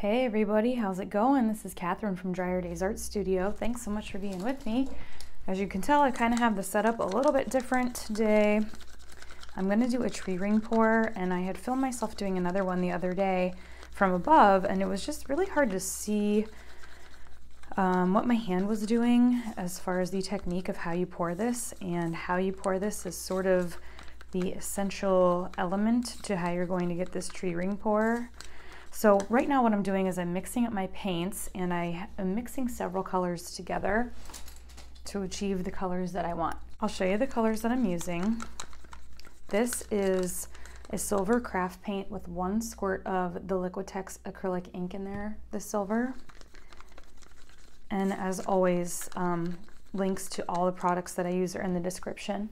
Hey everybody, how's it going? This is Catherine from Dryer Days Art Studio. Thanks so much for being with me. As you can tell, I kind of have the setup a little bit different today. I'm going to do a tree ring pour, and I had filmed myself doing another one the other day from above, and it was just really hard to see what my hand was doing as far as the technique of how you pour this, and how you pour this is sort of the essential element to how you're going to get this tree ring pour. So right now what I'm doing is I'm mixing up my paints, and I am mixing several colors together to achieve the colors that I want. I'll show you the colors that I'm using. This is a silver craft paint with 1 squirt of the Liquitex acrylic ink in there, the silver. And as always, links to all the products that I use are in the description.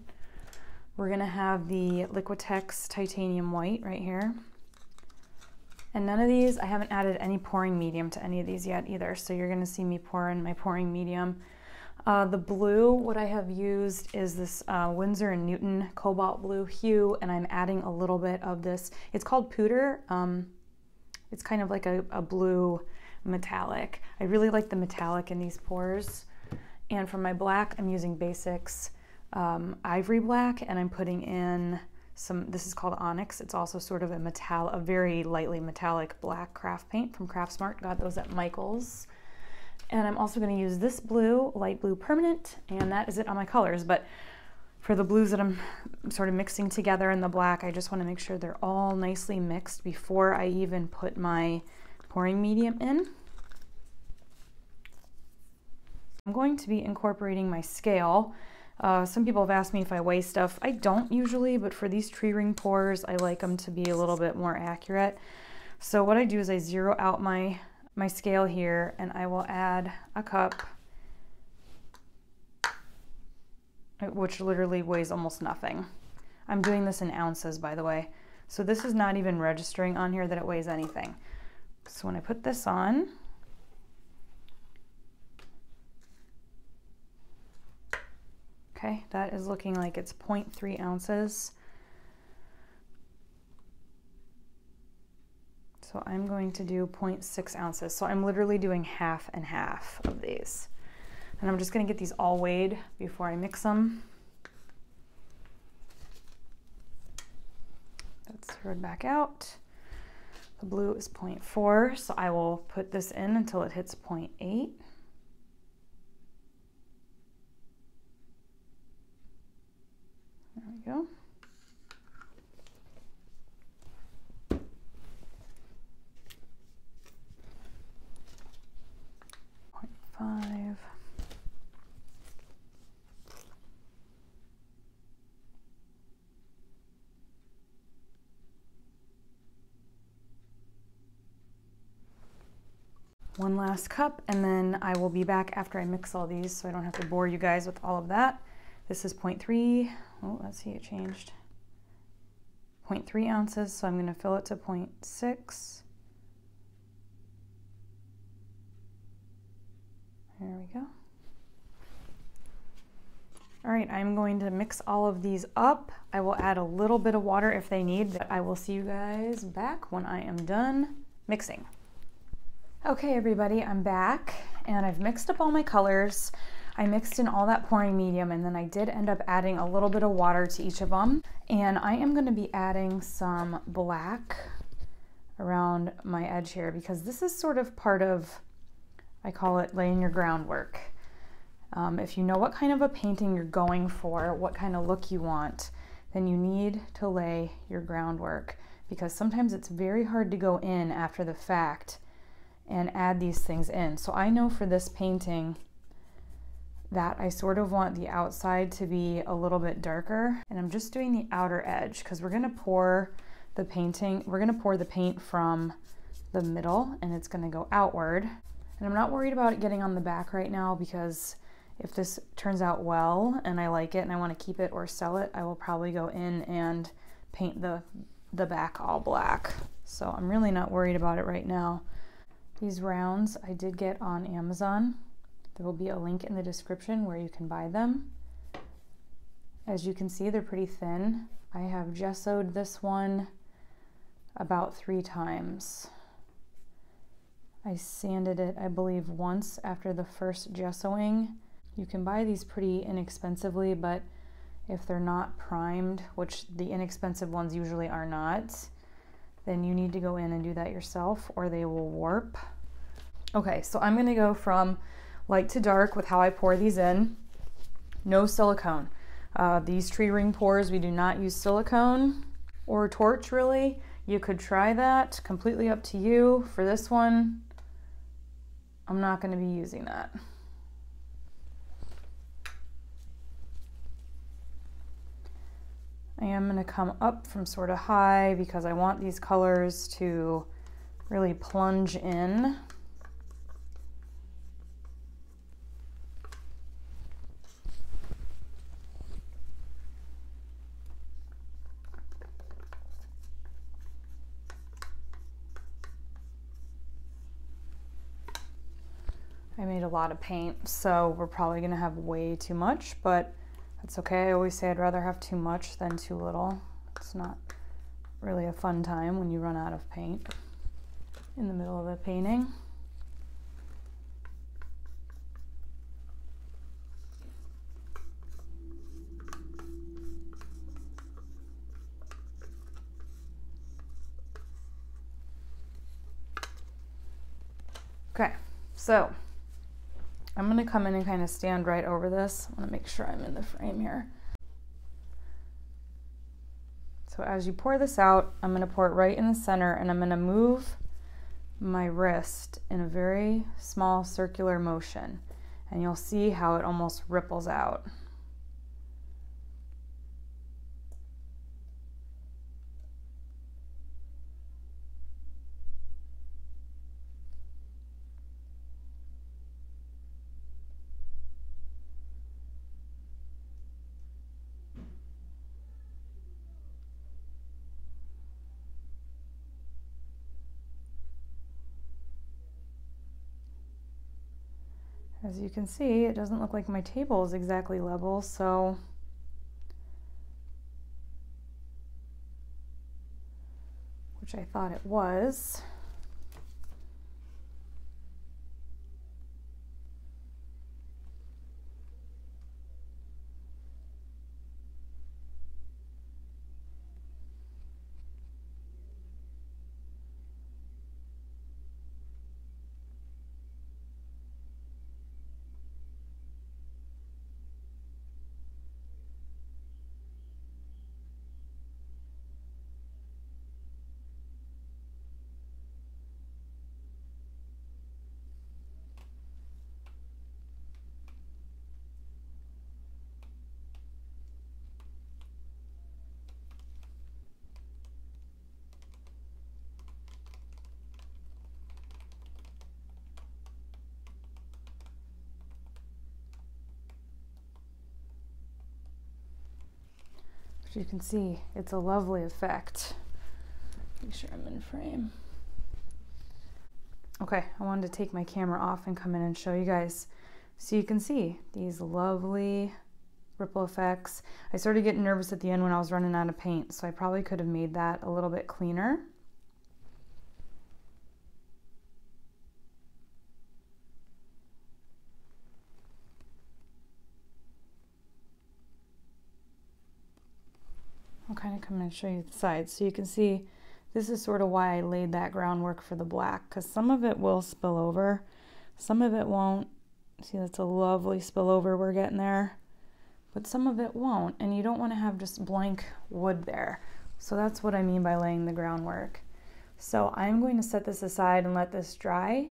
We're gonna have the Liquitex titanium white right here. And none of these, I haven't added any pouring medium to any of these yet either, so you're gonna see me pour in my pouring medium. The blue, what I have used is this Winsor & Newton cobalt blue hue, and I'm adding a little bit of this. It's called Pooter. It's kind of like a blue metallic. I really like the metallic in these pours. And for my black, I'm using Basics Ivory Black, and I'm putting in this is called Onyx. It's also sort of a very lightly metallic black craft paint from Craftsmart. Got those at Michael's. And I'm also going to use this blue, light blue permanent, and that is it on my colors. But for the blues that I'm sort of mixing together and the black, I just want to make sure they're all nicely mixed before I even put my pouring medium in. I'm going to be incorporating my scale. Some people have asked me if I weigh stuff. I don't usually, but for these tree ring pours, I like them to be a little bit more accurate. So what I do is I zero out my scale here, and I will add a cup, which literally weighs almost nothing. I'm doing this in ounces, by the way. So this is not even registering on here that it weighs anything. So when I put this on, okay, that is looking like it's 0.3 ounces. So I'm going to do 0.6 ounces. So I'm literally doing half and half of these. And I'm just gonna get these all weighed before I mix them. That's thrown back out. The blue is 0.4, so I will put this in until it hits 0.8. There we go. 0.5. One last cup, and then I will be back after I mix all these so I don't have to bore you guys with all of that. This is 0.3. Oh, let's see, it changed. 0.3 ounces, so I'm going to fill it to 0.6. There we go. All right, I'm going to mix all of these up. I will add a little bit of water if they need, but I will see you guys back when I am done mixing. Okay, everybody, I'm back, and I've mixed up all my colors. I mixed in all that pouring medium, and then I did end up adding a little bit of water to each of them. And I am going to be adding some black around my edge here, because this is sort of part of, I call it laying your groundwork. If you know what kind of a painting you're going for, what kind of look you want, then you need to lay your groundwork, because sometimes it's very hard to go in after the fact and add these things in. So I know for this painting that I sort of want the outside to be a little bit darker, and I'm just doing the outer edge because we're gonna pour the paint from the middle, and it's gonna go outward. And I'm not worried about it getting on the back right now, because if this turns out well and I like it and I want to keep it or sell it, I will probably go in and paint the back all black. So I'm really not worried about it right now. These rounds I did get on Amazon. There will be a link in the description where you can buy them. As you can see, they're pretty thin. I have gessoed this one about 3 times. I sanded it, I believe, once after the first gessoing. You can buy these pretty inexpensively, but if they're not primed, which the inexpensive ones usually are not, then you need to go in and do that yourself or they will warp. Okay, so I'm gonna go from light to dark with how I pour these in. No silicone. These tree ring pours, we do not use silicone or torch really. You could try that, completely up to you. For this one, I'm not gonna be using that. I am going to come up from sort of high because I want these colors to really plunge in. I made a lot of paint, so we're probably going to have way too much, but that's okay. I always say I'd rather have too much than too little. It's not really a fun time when you run out of paint in the middle of a painting. Okay, so I'm going to come in and kind of stand right over this. I want to make sure I'm in the frame here. So as you pour this out, I'm going to pour it right in the center, and I'm going to move my wrist in a very small circular motion, and you'll see how it almost ripples out. As you can see, it doesn't look like my table is exactly level, so which I thought it was. You can see it's a lovely effect. Make sure I'm in frame. Okay, I wanted to take my camera off and come in and show you guys. So you can see these lovely ripple effects. I started getting nervous at the end when I was running out of paint, so I probably could have made that a little bit cleaner. I'll kind of come in and show you the sides. So you can see this is sort of why I laid that groundwork for the black, because some of it will spill over, some of it won't. See, that's a lovely spillover we're getting there, but some of it won't, and you don't want to have just blank wood there. So that's what I mean by laying the groundwork. So I'm going to set this aside and let this dry,